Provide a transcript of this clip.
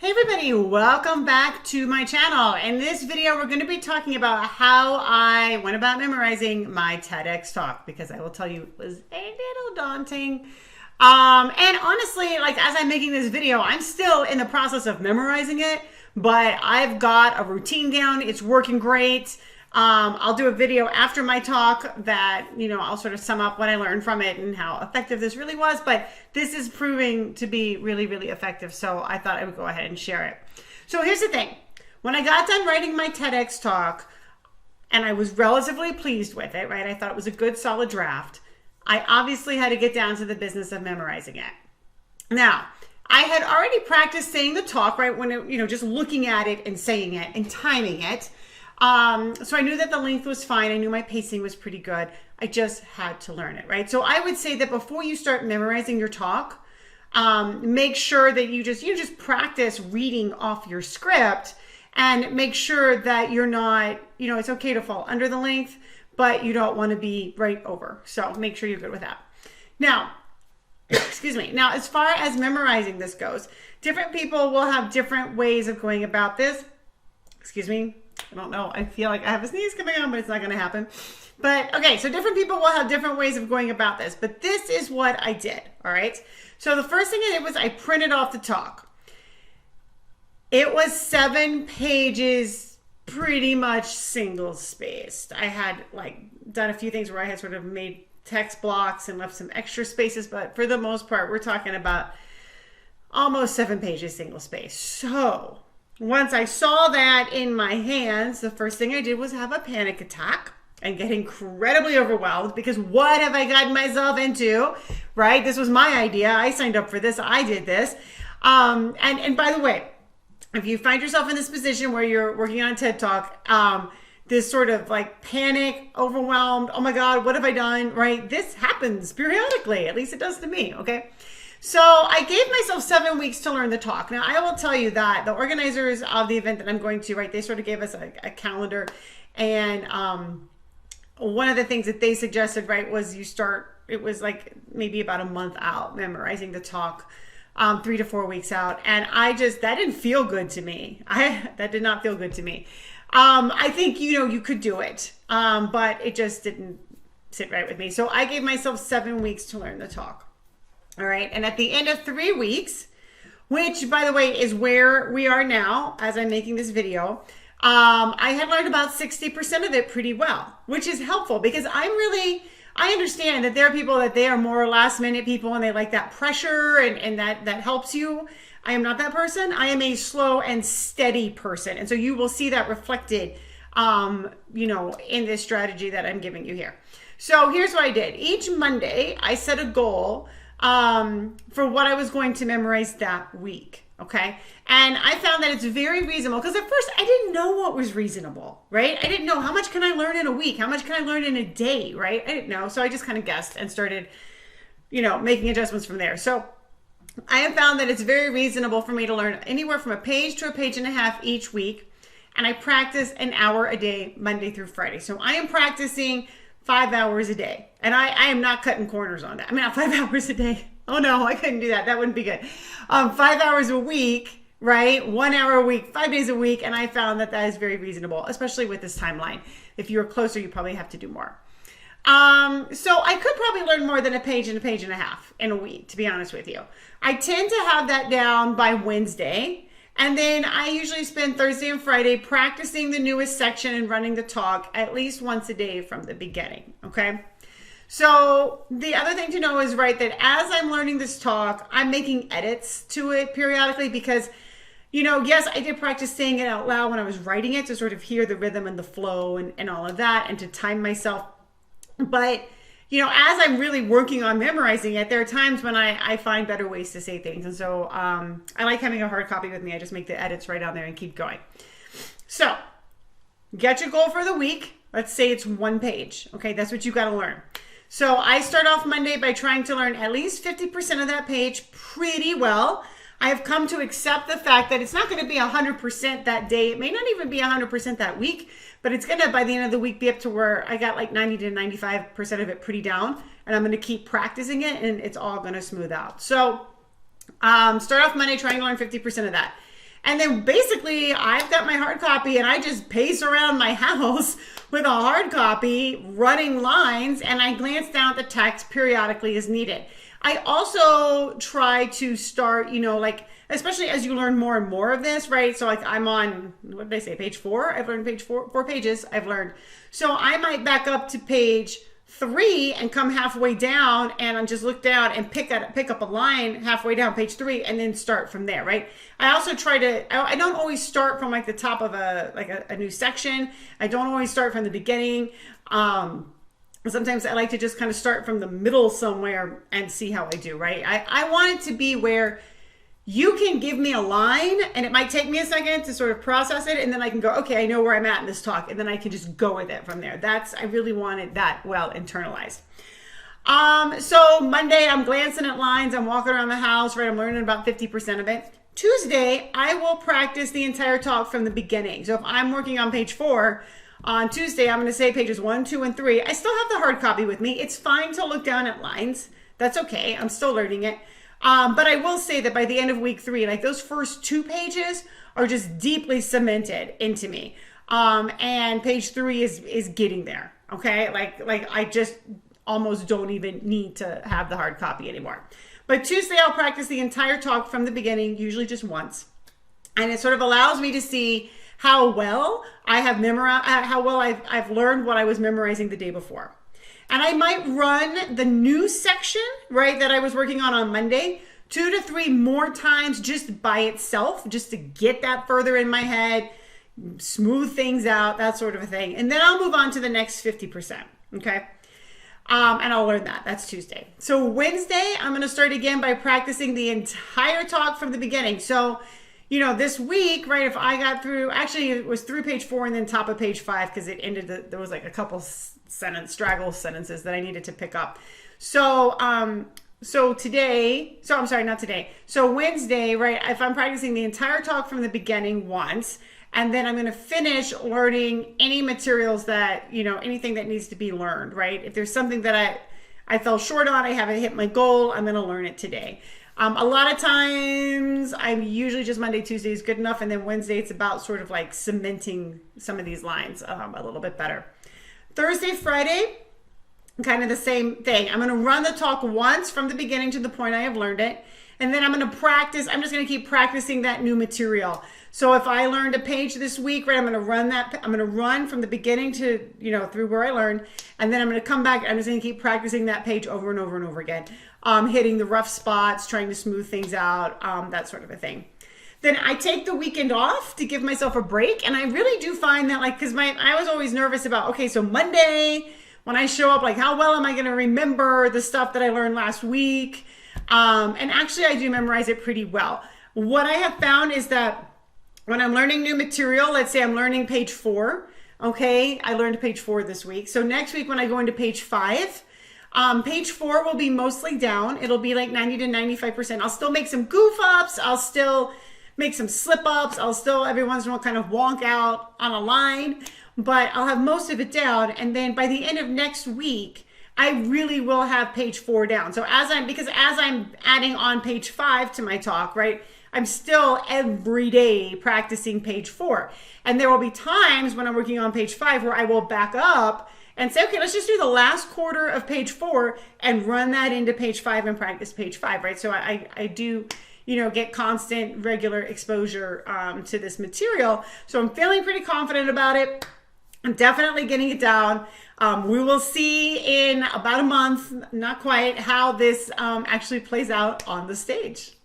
Hey everybody, welcome back to my channel. In this video, we're going to be talking about how I went about memorizing my TEDx talk, because I will tell you it was a little daunting. And honestly, like as I'm making this video, I'm still in the process of memorizing it, but I've got a routine down. It's working great. I'll do a video after my talk that, I'll sort of sum up what I learned from it and how effective this really was. But this is proving to be really, really effective. So I thought I would go ahead and share it. So here's the thing. When I got done writing my TEDx talk, and I was relatively pleased with it, right? I thought it was a good, solid draft. I obviously had to get down to the business of memorizing it. Now, I had already practiced saying the talk, right? When, just looking at it and saying it and timing it. So I knew that the length was fine. I knew my pacing was pretty good. I just had to learn it, right? So I would say that before you start memorizing your talk, make sure that you just practice reading off your script and make sure that you're not, it's okay to fall under the length, but you don't want to be right over. So make sure you're good with that. Now, excuse me. Now, as far as memorizing this goes, different people will have different ways of going about this. Excuse me. I don't know. I feel like I have a sneeze coming on, but it's not going to happen. But okay, so different people will have different ways of going about this, but this is what I did. All right. So the first thing I did was I printed off the talk. It was 7 pages, pretty much single spaced. I had done a few things where I had sort of made text blocks and left some extra spaces, but for the most part, we're talking about almost 7 pages single spaced. So once I saw that in my hands, the first thing I did was have a panic attack and get incredibly overwhelmed, because what have I gotten myself into, right? This was my idea. I signed up for this. I did this. And by the way, if you find yourself in this position where you're working on a TED Talk, this sort of panic, overwhelmed, oh my God, what have I done, right? This happens periodically. At least it does to me, okay? So I gave myself 7 weeks to learn the talk. Now, I will tell you that the organizers of the event that I'm going to, right, they sort of gave us a calendar. And one of the things that they suggested, right, was it was maybe about a month out memorizing the talk, 3 to 4 weeks out. And that didn't feel good to me. That did not feel good to me. I think, you could do it, but it just didn't sit right with me. So I gave myself 7 weeks to learn the talk. All right. And at the end of 3 weeks, which by the way, is where we are now as I'm making this video, I had learned about 60% of it pretty well, which is helpful because I understand that there are people that they are more last minute people and they like that pressure and that helps you. I am not that person. I am a slow and steady person. And so you will see that reflected, in this strategy that I'm giving you here. So here's what I did. Each Monday, I set a goal for what I was going to memorize that week. Okay. And I found that it's very reasonable because at first I didn't know what was reasonable, right? I didn't know how much can I learn in a week? How much can I learn in a day, right? I didn't know. So I just kind of guessed and started, making adjustments from there. So I have found that it's very reasonable for me to learn anywhere from a page to a page and a half each week. And I practice an hour a day, Monday through Friday. So I am practicing 5 hours a day. And I am not cutting corners on that. I mean, not 5 hours a day. Oh no, I couldn't do that. That wouldn't be good. 5 hours a week, right? 1 hour a week, 5 days a week. And I found that is very reasonable, especially with this timeline. If you're closer, you probably have to do more. So I could probably learn more than a page and a half in a week, to be honest with you. I tend to have that down by Wednesday. And then I usually spend Thursday and Friday practicing the newest section and running the talk at least once a day from the beginning. Okay. So the other thing to know is, right, that as I'm learning this talk, I'm making edits to it periodically because, yes, I did practice saying it out loud when I was writing it to sort of hear the rhythm and the flow and all of that and to time myself. But, as I'm really working on memorizing it, there are times when I find better ways to say things. And so I like having a hard copy with me. I just make the edits right on there and keep going. So get your goal for the week. Let's say it's 1 page. Okay, that's what you got to learn. So I start off Monday by trying to learn at least 50% of that page pretty well. I have come to accept the fact that it's not going to be 100% that day. It may not even be 100% that week, but it's going to, by the end of the week, be up to where I got 90 to 95% of it pretty down. And I'm going to keep practicing it and it's all going to smooth out. So start off Monday trying to learn 50% of that. And then basically I've got my hard copy and I just pace around my house with a hard copy running lines, and I glance down at the text periodically as needed. I also try to start, like, especially as you learn more and more of this, right? So like I'm on, what did I say, page 4? I've learned page 4 pages I've learned. So I might back up to page 3 and come halfway down and just look down and pick up a line halfway down page 3 and then start from there, right? I also try to, I don't always start from like the top of a new section. I don't always start from the beginning. Sometimes I like to just kind of start from the middle somewhere and see how I do, right? I want it to be where you can give me a line and it might take me a second to sort of process it, and then I can go, okay, I know where I'm at in this talk, and then I can just go with it from there. I really want it that well internalized. So Monday, I'm glancing at lines, I'm walking around the house, right? I'm learning about 50% of it. Tuesday, I will practice the entire talk from the beginning. So if I'm working on page 4, on Tuesday, I'm going to say pages 1, 2, and 3. I still have the hard copy with me. It's fine to look down at lines. That's okay. I'm still learning it. But I will say that by the end of week 3, like those first 2 pages are just deeply cemented into me. And page 3 is getting there. Okay. Like I just almost don't even need to have the hard copy anymore. But Tuesday, I'll practice the entire talk from the beginning, usually just once. And it sort of allows me to see how well I have memorized, how well I've learned what I was memorizing the day before. And I might run the new section, right, that I was working on Monday, 2 to 3 more times just by itself, just to get that further in my head, smooth things out, that sort of a thing. And then I'll move on to the next 50%, okay? And I'll learn that. That's Tuesday. So Wednesday, I'm going to start again by practicing the entire talk from the beginning. So, this week, right, if I got through, actually it was through page 4 and then top of page 5 because it ended, there was like a couple straggle sentences that I needed to pick up. So, so Wednesday, right, if I'm practicing the entire talk from the beginning once, and then I'm going to finish learning any materials that, anything that needs to be learned, right? If there's something that I fell short on, I haven't hit my goal, I'm going to learn it today. A lot of times I'm usually just Monday, Tuesday is good enough. And then Wednesday, it's about sort of like cementing some of these lines a little bit better. Thursday, Friday, kind of the same thing. I'm going to run the talk once from the beginning to the point I have learned it. And then I'm going to practice. I'm just going to keep practicing that new material. So if I learned a page this week, right, I'm going to run from the beginning to, through where I learned. And then I'm going to come back. I'm just going to keep practicing that page over and over and over again. Hitting the rough spots, trying to smooth things out, that sort of a thing. Then I take the weekend off to give myself a break. And I really do find that, like, because I was always nervous about, okay, so Monday, when I show up, like, how well am I going to remember the stuff that I learned last week? And actually, I do memorize it pretty well. What I have found is that when I'm learning new material, let's say I'm learning page 4, okay, I learned page 4 this week. So next week when I go into page 5, page 4 will be mostly down. It'll be like 90 to 95%. I'll still make some goof ups. I'll still make some slip ups. I'll still every once in a while kind of wonk out on a line, but I'll have most of it down. And then by the end of next week, I really will have page 4 down. So as I'm adding on page 5 to my talk, right, I'm still every day practicing page 4. And there will be times when I'm working on page 5 where I will back up and say, okay, let's just do the last quarter of page 4 and run that into page 5 and practice page 5, right? So I do, get constant, regular exposure to this material. So I'm feeling pretty confident about it. I'm definitely getting it down. We will see in about a month, not quite, how this actually plays out on the stage.